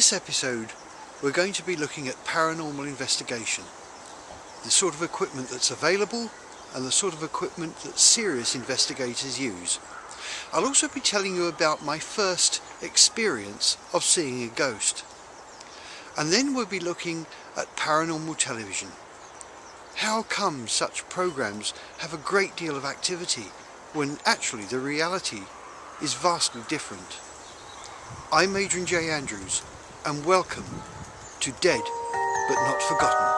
this episode we're going to be looking at paranormal investigation, the sort of equipment that's available and the sort of equipment that serious investigators use. I'll also be telling you about my first experience of seeing a ghost. And then we'll be looking at paranormal television. How come such programs have a great deal of activity when actually the reality is vastly different? I'm Adrian J. Andrews and welcome to Dead But Not Forgotten.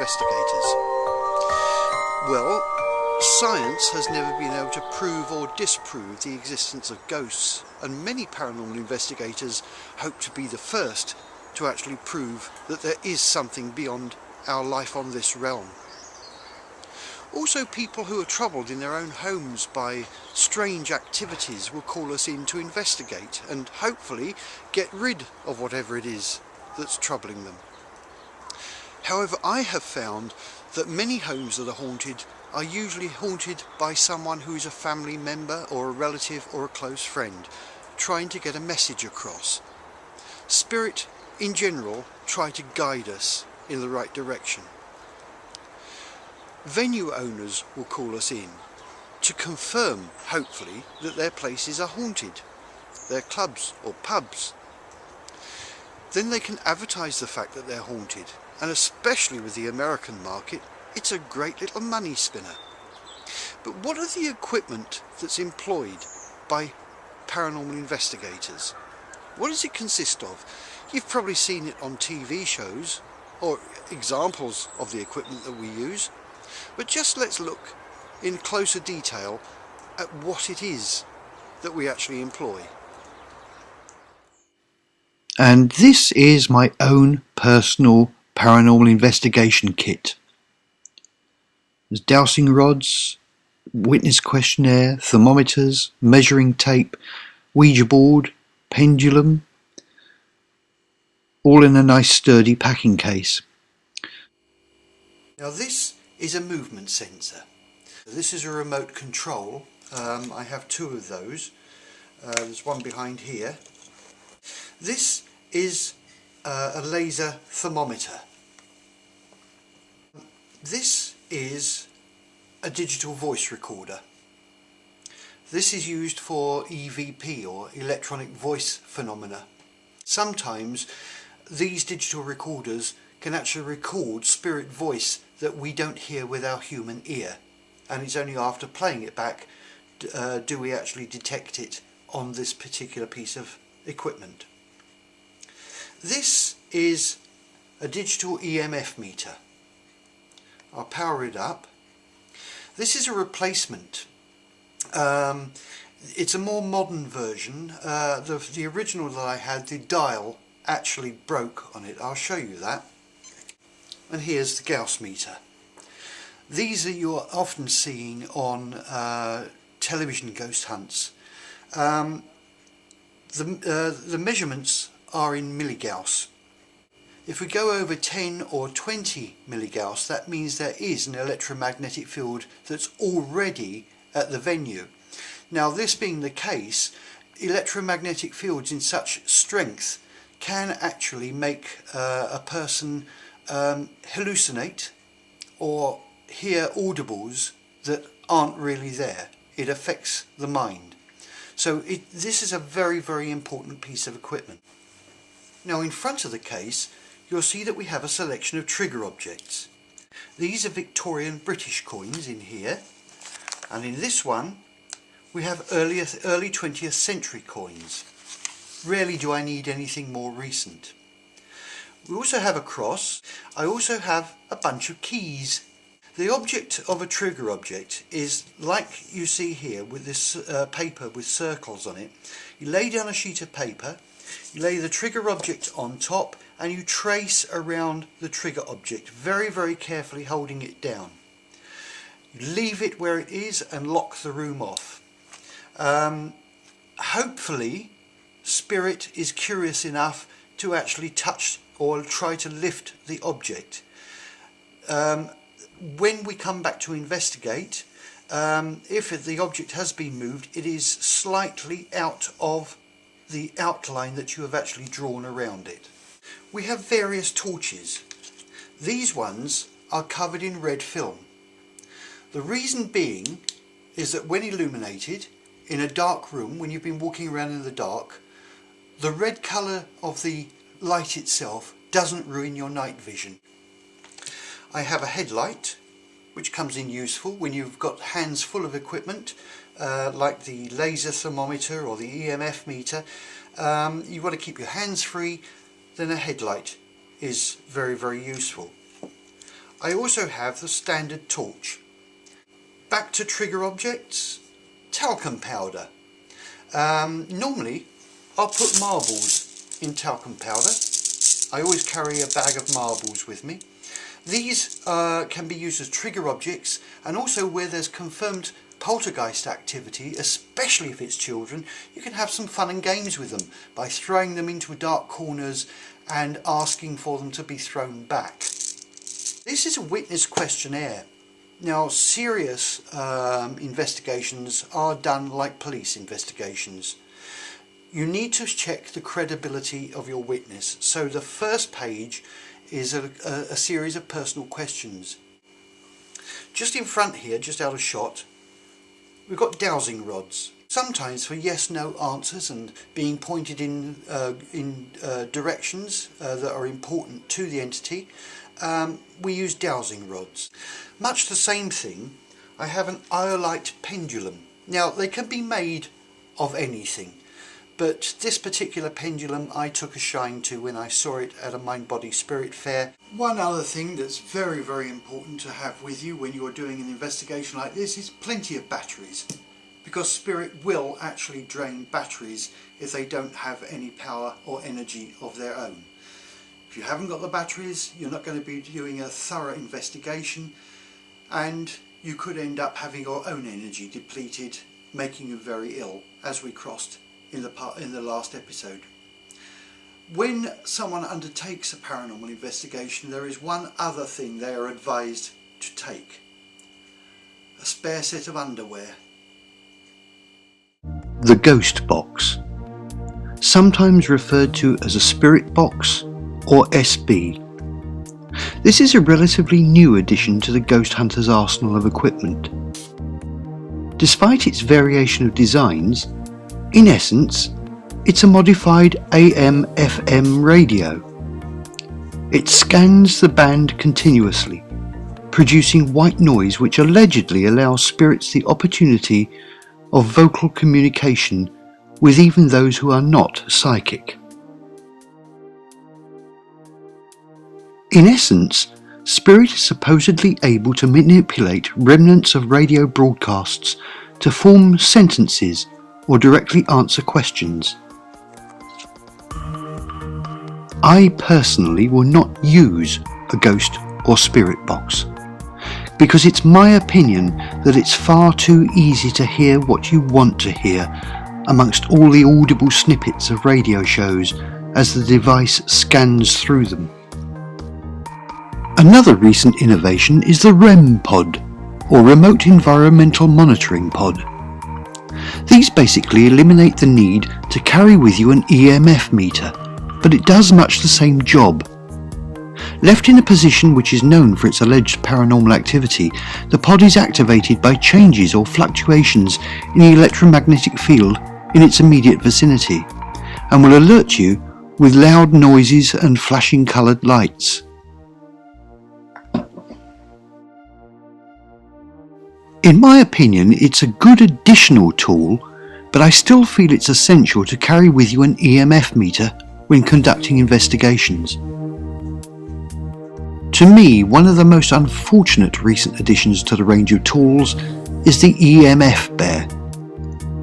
Investigators? Well, science has never been able to prove or disprove the existence of ghosts, and many paranormal investigators hope to be the first to actually prove that there is something beyond our life on this realm. Also, people who are troubled in their own homes by strange activities will call us in to investigate and hopefully get rid of whatever it is that's troubling them. However, I have found that many homes that are haunted are usually haunted by someone who is a family member or a relative or a close friend, trying to get a message across. Spirit, in general, try to guide us in the right direction. Venue owners will call us in to confirm, hopefully, that their places are haunted, their clubs or pubs. Then they can advertise the fact that they're haunted. And especially with the American market, it's a great little money spinner. But what are the equipment that's employed by paranormal investigators? What does it consist of? You've probably seen it on TV shows, or examples of the equipment that we use. But just let's look in closer detail at what it is that we actually employ. And this is my own personal paranormal investigation kit. There's dowsing rods, witness questionnaire, thermometers, measuring tape, Ouija board, pendulum, all in a nice sturdy packing case. Now this is a movement sensor. This is a remote control. I have two of those. There's one behind here. This is a laser thermometer. This is a digital voice recorder. This is used for EVP or electronic voice phenomena. Sometimes these digital recorders can actually record spirit voice that we don't hear with our human ear, and it's only after playing it back do we actually detect it on this particular piece of equipment. This is a digital EMF meter. I'll power it up. This is a replacement. It's a more modern version. The original that I had, the dial actually broke on it. I'll show you that. And here's the Gauss meter. These are you're often seeing on television ghost hunts. The measurements are in milligauss. If we go over 10 or 20 milligauss, that means there is an electromagnetic field that's already at the venue. Now, this being the case, electromagnetic fields in such strength can actually make a person hallucinate or hear audibles that aren't really there. It affects the mind. So this is a very, very important piece of equipment. Now, in front of the case, you'll see that we have a selection of trigger objects. These are Victorian British coins in here, and in this one we have early 20th century coins. Rarely do I need anything more recent. We also have a cross. I also have a bunch of keys. The object of a trigger object is like you see here with this paper with circles on it. You lay down a sheet of paper, you lay the trigger object on top, and you trace around the trigger object, very carefully holding it down. You leave it where it is and lock the room off. Hopefully spirit is curious enough to actually touch or try to lift the object. When we come back to investigate, if the object has been moved, it is slightly out of the outline that you have actually drawn around it. We have various torches. These ones are covered in red film. The reason being is that when illuminated in a dark room, when you've been walking around in the dark, the red colour of the light itself doesn't ruin your night vision. I have a headlight which comes in useful when you've got hands full of equipment like the laser thermometer or the EMF meter. You want to keep your hands free, then a headlight is very useful. I also have the standard torch. Back to trigger objects, talcum powder. Normally I'll put marbles in talcum powder. I always carry a bag of marbles with me. These can be used as trigger objects, and also where there's confirmed poltergeist activity, especially if it's children, you can have some fun and games with them by throwing them into dark corners and asking for them to be thrown back. This is a witness questionnaire. Now, serious investigations are done like police investigations. You need to check the credibility of your witness. So the first page is a series of personal questions. Just in front here, just out of shot, we've got dowsing rods. Sometimes for yes/no answers and being pointed in directions that are important to the entity, we use dowsing rods. Much the same thing, I have an iolite pendulum. Now, they can be made of anything, but this particular pendulum I took a shine to when I saw it at a Mind Body Spirit fair. One other thing that's very important to have with you when you're doing an investigation like this is plenty of batteries, because spirit will actually drain batteries if they don't have any power or energy of their own. If you haven't got the batteries, you're not going to be doing a thorough investigation, and you could end up having your own energy depleted, making you very ill, as we crossed in the last episode. When someone undertakes a paranormal investigation, there is one other thing they are advised to take: a spare set of underwear. The ghost box, sometimes referred to as a spirit box or SB. This is a relatively new addition to the ghost hunter's arsenal of equipment. Despite its variation of designs, in essence, it's a modified AM/FM radio. It scans the band continuously, producing white noise which allegedly allows spirits the opportunity of vocal communication with even those who are not psychic. In essence, spirit is supposedly able to manipulate remnants of radio broadcasts to form sentences or directly answer questions. I personally will not use a ghost or spirit box, because it's my opinion that it's far too easy to hear what you want to hear amongst all the audible snippets of radio shows as the device scans through them. Another recent innovation is the REM pod, or Remote Environmental Monitoring Pod. These basically eliminate the need to carry with you an EMF meter, but it does much the same job. Left in a position which is known for its alleged paranormal activity, the pod is activated by changes or fluctuations in the electromagnetic field in its immediate vicinity, and will alert you with loud noises and flashing coloured lights. In my opinion, it's a good additional tool, but I still feel it's essential to carry with you an EMF meter when conducting investigations. To me, one of the most unfortunate recent additions to the range of tools is the EMF bear.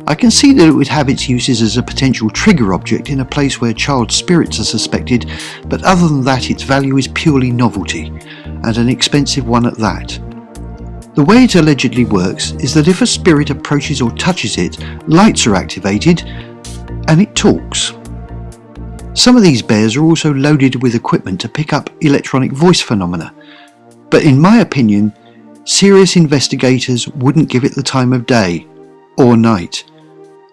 I can see that it would have its uses as a potential trigger object in a place where child spirits are suspected, but other than that its value is purely novelty, and an expensive one at that. The way it allegedly works is that if a spirit approaches or touches it, lights are activated and it talks. Some of these bears are also loaded with equipment to pick up electronic voice phenomena, but in my opinion, serious investigators wouldn't give it the time of day or night,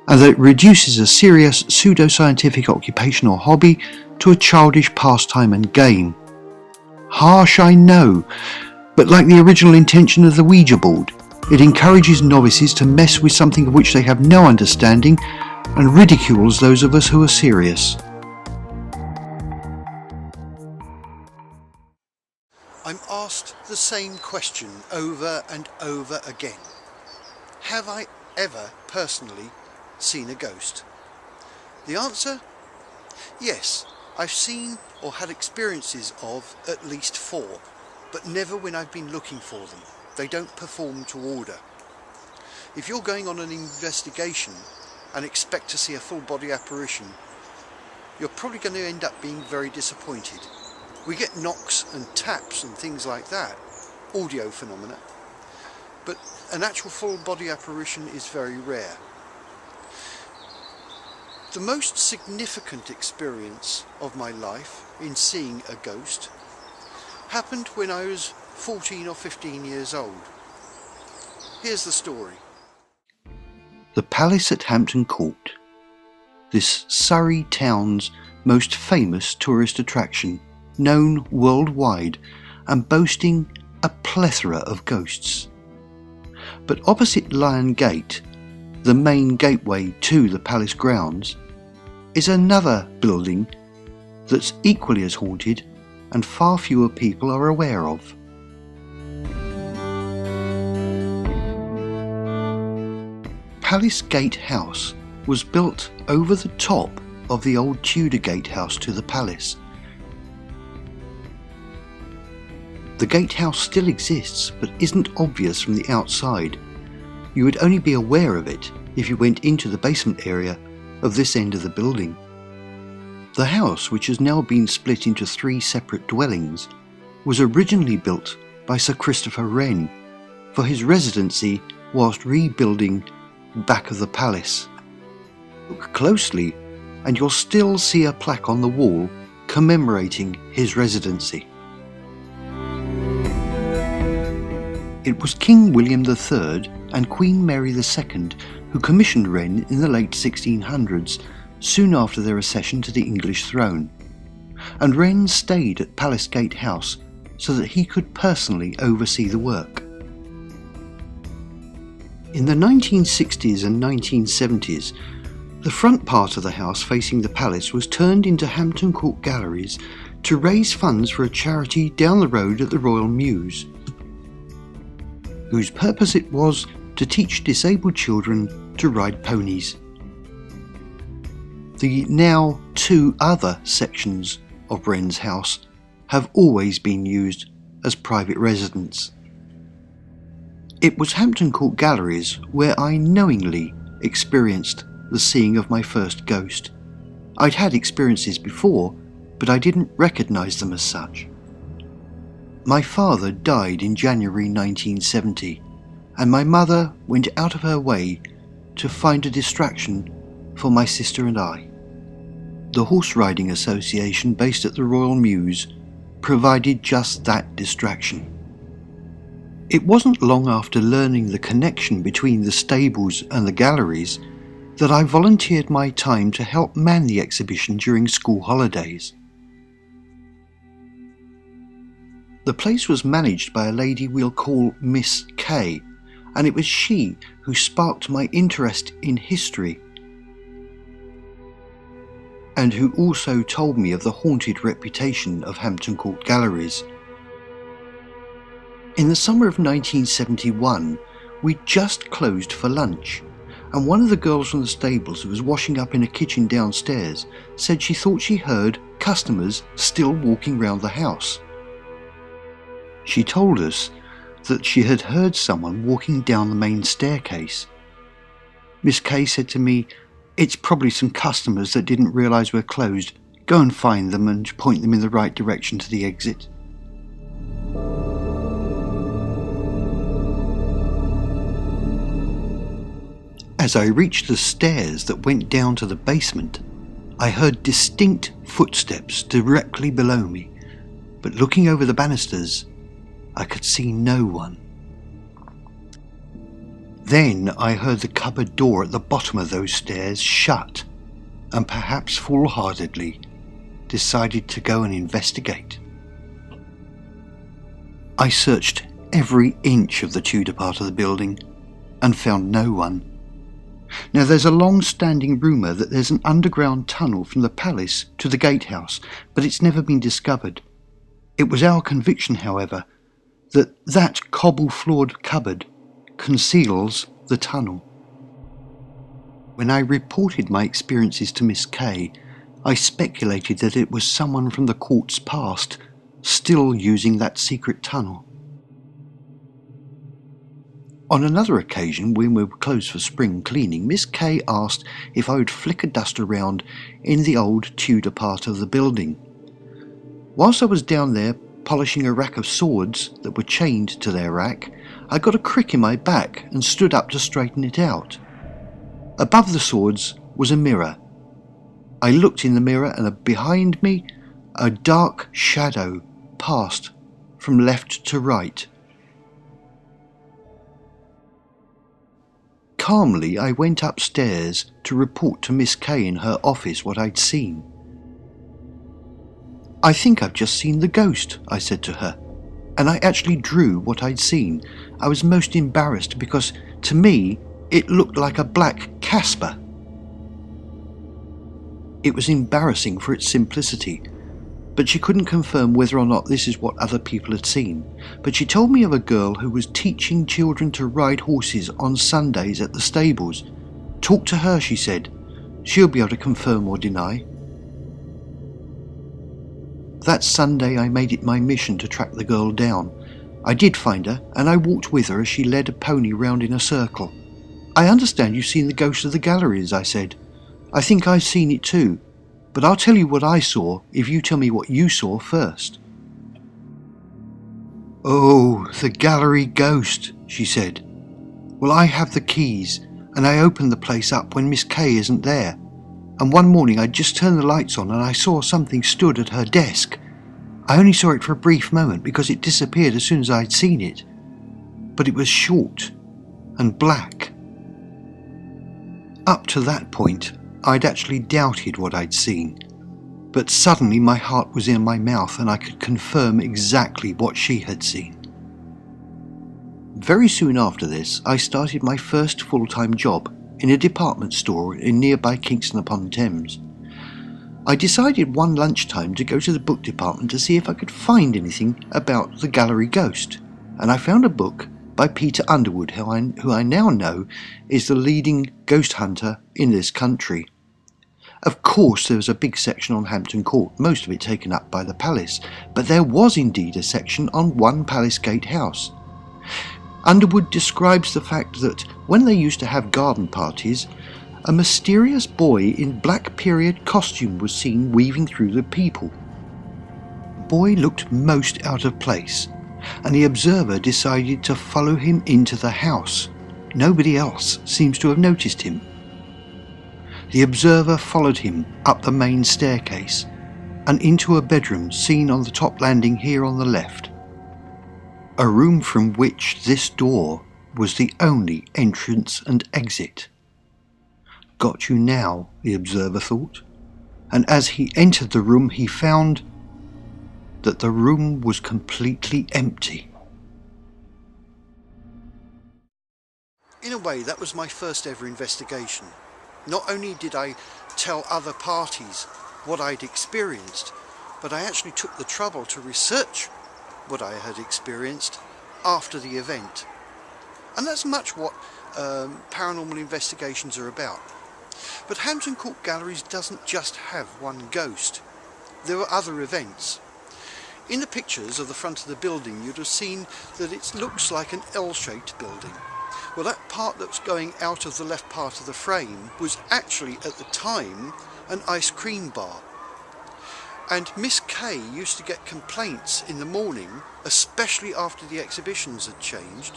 and that it reduces a serious pseudoscientific occupation or hobby to a childish pastime and game. Harsh, I know, but like the original intention of the Ouija board, it encourages novices to mess with something of which they have no understanding and ridicules those of us who are serious. I'm asked the same question over and over again. Have I ever personally seen a ghost? The answer? Yes, I've seen or had experiences of at least 4, but never when I've been looking for them. They don't perform to order. If you're going on an investigation and expect to see a full body apparition, you're probably going to end up being very disappointed. We get knocks and taps and things like that, audio phenomena, but an actual full body apparition is very rare. The most significant experience of my life in seeing a ghost happened when I was 14 or 15 years old. Here's the story. The Palace at Hampton Court, this Surrey town's most famous tourist attraction, known worldwide and boasting a plethora of ghosts. But opposite Lion Gate, the main gateway to the palace grounds, is another building that's equally as haunted and far fewer people are aware of. Palace Gate House was built over the top of the old Tudor gatehouse to the palace. The gatehouse still exists but isn't obvious from the outside. You would only be aware of it if you went into the basement area of this end of the building. The house, which has now been split into 3 separate dwellings, was originally built by Sir Christopher Wren for his residency whilst rebuilding the back of the palace. Look closely and you'll still see a plaque on the wall commemorating his residency. It was King William III and Queen Mary II who commissioned Wren in the late 1600s, soon after their accession to the English throne, and Wren stayed at Palace Gate House so that he could personally oversee the work. In the 1960s and 1970s, the front part of the house facing the palace was turned into Hampton Court Galleries to raise funds for a charity down the road at the Royal Mews, whose purpose it was to teach disabled children to ride ponies. The now 2 other sections of Wren's house have always been used as private residence. It was Hampton Court Galleries where I knowingly experienced the seeing of my first ghost. I'd had experiences before, but I didn't recognise them as such. My father died in January 1970, and my mother went out of her way to find a distraction for my sister and I. The Horse Riding Association based at the Royal Mews provided just that distraction. It wasn't long after learning the connection between the stables and the galleries that I volunteered my time to help man the exhibition during school holidays. The place was managed by a lady we'll call Miss K, and it was she who sparked my interest in history and who also told me of the haunted reputation of Hampton Court Galleries. In the summer of 1971, we'd just closed for lunch, and one of the girls from the stables who was washing up in a kitchen downstairs said she thought she heard customers still walking round the house. She told us that she had heard someone walking down the main staircase. Miss K said to me, "It's probably some customers that didn't realise we're closed. Go and find them and point them in the right direction to the exit." As I reached the stairs that went down to the basement, I heard distinct footsteps directly below me, but looking over the banisters, I could see no one. Then I heard the cupboard door at the bottom of those stairs shut, and perhaps foolhardily decided to go and investigate. I searched every inch of the Tudor part of the building and found no one. Now there's a long-standing rumour that there's an underground tunnel from the palace to the gatehouse, but it's never been discovered. It was our conviction, however, that that cobble-floored cupboard conceals the tunnel. When I reported my experiences to Miss K, I speculated that it was someone from the court's past still using that secret tunnel. On another occasion, when we were closed for spring cleaning, Miss K asked if I would flick a dust around in the old Tudor part of the building. Whilst I was down there polishing a rack of swords that were chained to their rack, I got a crick in my back and stood up to straighten it out. Above the swords was a mirror. I looked in the mirror, and behind me a dark shadow passed from left to right. Calmly, I went upstairs to report to Miss K in her office what I'd seen. "I think I've just seen the ghost," I said to her, and I actually drew what I'd seen. I was most embarrassed because, to me, it looked like a black Casper. It was embarrassing for its simplicity, but she couldn't confirm whether or not this is what other people had seen. But she told me of a girl who was teaching children to ride horses on Sundays at the stables. "Talk to her," she said. "She'll be able to confirm or deny." That Sunday I made it my mission to track the girl down. I did find her, and I walked with her as she led a pony round in a circle. "I understand you've seen the ghost of the galleries," I said. "I think I've seen it too, but I'll tell you what I saw if you tell me what you saw first." "Oh, the gallery ghost," she said. "Well, I have the keys, and I opened the place up when Miss K isn't there. And one morning I just turned the lights on and I saw something stood at her desk. I only saw it for a brief moment because it disappeared as soon as I'd seen it. But it was short and black." Up to that point, I'd actually doubted what I'd seen. But suddenly my heart was in my mouth and I could confirm exactly what she had seen. Very soon after this, I started my first full-time job in a department store in nearby Kingston upon Thames. I decided one lunchtime to go to the book department to see if I could find anything about the gallery ghost, and I found a book by Peter Underwood, who I now know is the leading ghost hunter in this country. Of course, there was a big section on Hampton Court, most of it taken up by the palace, but there was indeed a section on one Palace Gate house. Underwood describes the fact that when they used to have garden parties, a mysterious boy in black period costume was seen weaving through the people. The boy looked most out of place, and the observer decided to follow him into the house. Nobody else seems to have noticed him. The observer followed him up the main staircase and into a bedroom seen on the top landing here on the left. A room from which this door was the only entrance and exit. Got you now, the observer thought, and as he entered the room he found that the room was completely empty. In a way, that was my first ever investigation. Not only did I tell other parties what I'd experienced, but I actually took the trouble to research what I had experienced after the event. And that's much what paranormal investigations are about. But Hampton Court Galleries doesn't just have one ghost. There are other events. In the pictures of the front of the building, you'd have seen that it looks like an L-shaped building. Well, that part that's going out of the left part of the frame was actually, at the time, an ice cream bar. And Miss K used to get complaints in the morning, especially after the exhibitions had changed,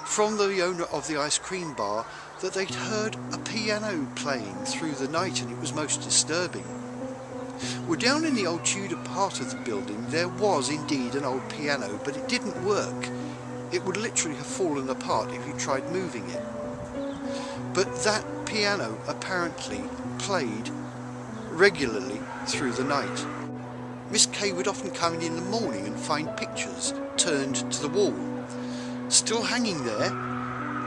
from the owner of the ice cream bar that they'd heard a piano playing through the night, and it was most disturbing. Well, down in the old Tudor part of the building there was indeed an old piano, but it didn't work. It would literally have fallen apart if you tried moving it. But that piano apparently played regularly through the night. Miss K would often come in the morning and find pictures turned to the wall, still hanging there,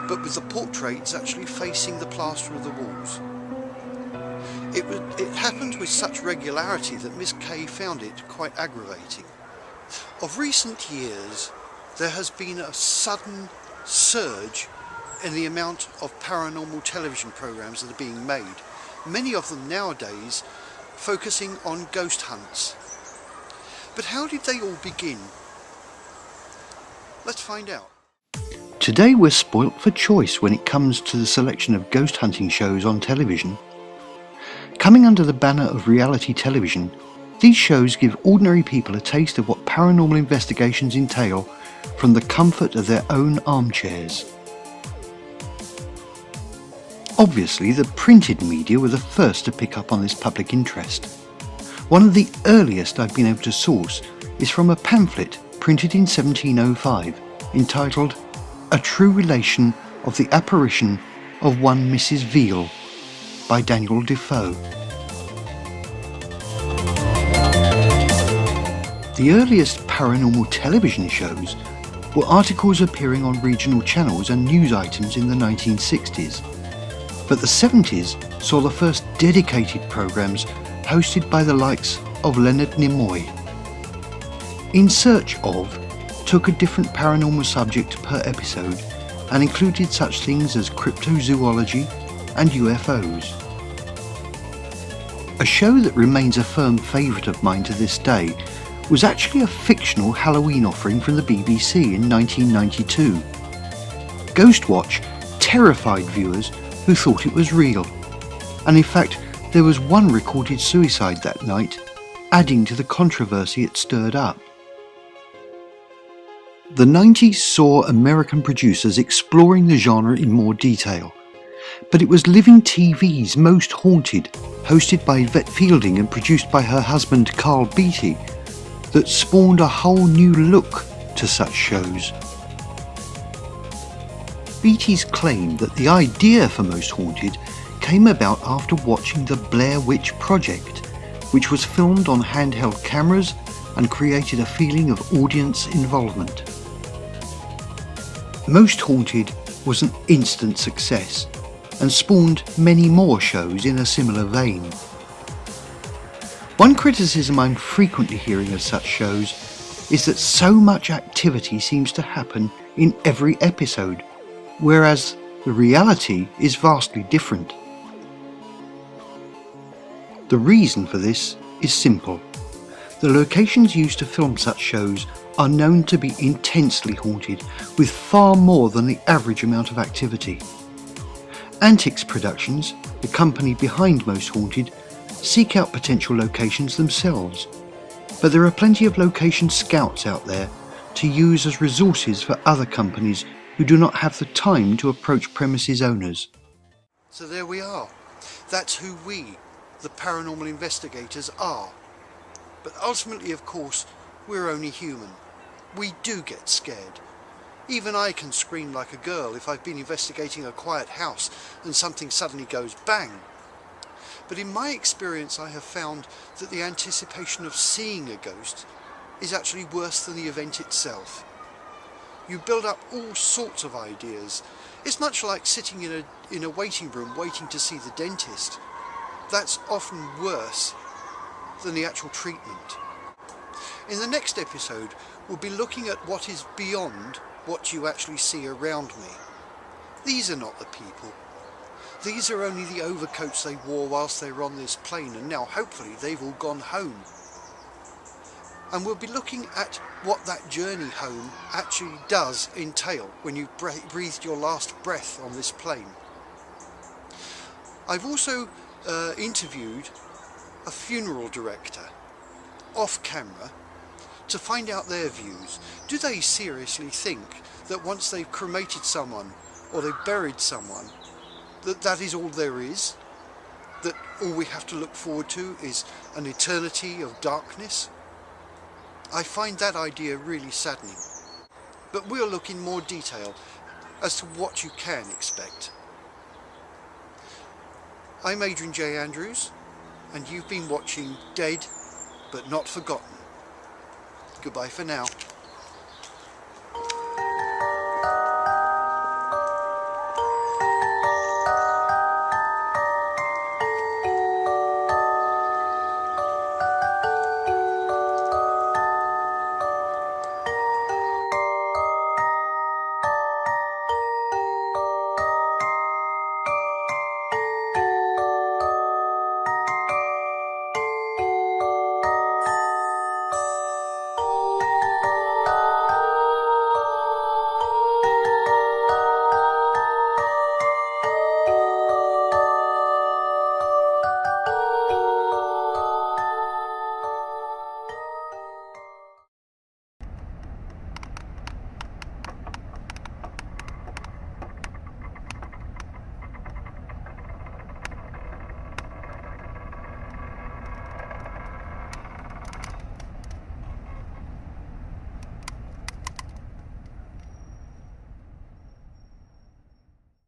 but with the portraits actually facing the plaster of the walls. It happened with such regularity that Miss K found it quite aggravating. Of recent years, there has been a sudden surge in the amount of paranormal television programs that are being made, many of them nowadays focusing on ghost hunts. But how did they all begin? Let's find out. Today we're spoilt for choice when it comes to the selection of ghost hunting shows on television. Coming under the banner of reality television, these shows give ordinary people a taste of what paranormal investigations entail from the comfort of their own armchairs. Obviously, the printed media were the first to pick up on this public interest. One of the earliest I've been able to source is from a pamphlet printed in 1705 entitled A True Relation of the Apparition of One Mrs. Veal by Daniel Defoe. The earliest paranormal television shows were articles appearing on regional channels and news items in the 1960s, but the 70s saw the first dedicated programs hosted by the likes of Leonard Nimoy. In Search Of took a different paranormal subject per episode and included such things as cryptozoology and UFOs. A show that remains a firm favourite of mine to this day was actually a fictional Halloween offering from the BBC in 1992. Ghostwatch terrified viewers who thought it was real, and in fact there was one recorded suicide that night, adding to the controversy it stirred up. The 90s saw American producers exploring the genre in more detail, but it was Living TV's Most Haunted, hosted by Yvette Fielding and produced by her husband Carl Beatty, that spawned a whole new look to such shows. Beatty's claimed that the idea for Most Haunted came about after watching the Blair Witch Project, which was filmed on handheld cameras and created a feeling of audience involvement. Most Haunted was an instant success and spawned many more shows in a similar vein. One criticism I'm frequently hearing of such shows is that so much activity seems to happen in every episode, whereas the reality is vastly different. The reason for this is simple. The locations used to film such shows are known to be intensely haunted, with far more than the average amount of activity. Antics Productions, the company behind Most Haunted, seek out potential locations themselves, but there are plenty of location scouts out there to use as resources for other companies who do not have the time to approach premises owners. So there we are. That's who we, the paranormal investigators, are. But ultimately, of course, we're only human. We do get scared. Even I can scream like a girl if I've been investigating a quiet house and something suddenly goes bang. But in my experience, I have found that the anticipation of seeing a ghost is actually worse than the event itself. You build up all sorts of ideas. It's much like sitting in a waiting room waiting to see the dentist. That's often worse than the actual treatment. In the next episode, we'll be looking at what is beyond what you actually see around me. These are not the people. These are only the overcoats they wore whilst they were on this plane, and now hopefully they've all gone home. and we'll be looking at what that journey home actually does entail when you've breathed your last breath on this plane. I've also interviewed a funeral director off camera to find out their views. Do they seriously think that once they've cremated someone or they've buried someone, that is all there is? That all we have to look forward to is an eternity of darkness? I find that idea really saddening. But we'll look in more detail as to what you can expect. I'm Adrian J. Andrews, and you've been watching Dead but Not Forgotten. Goodbye for now.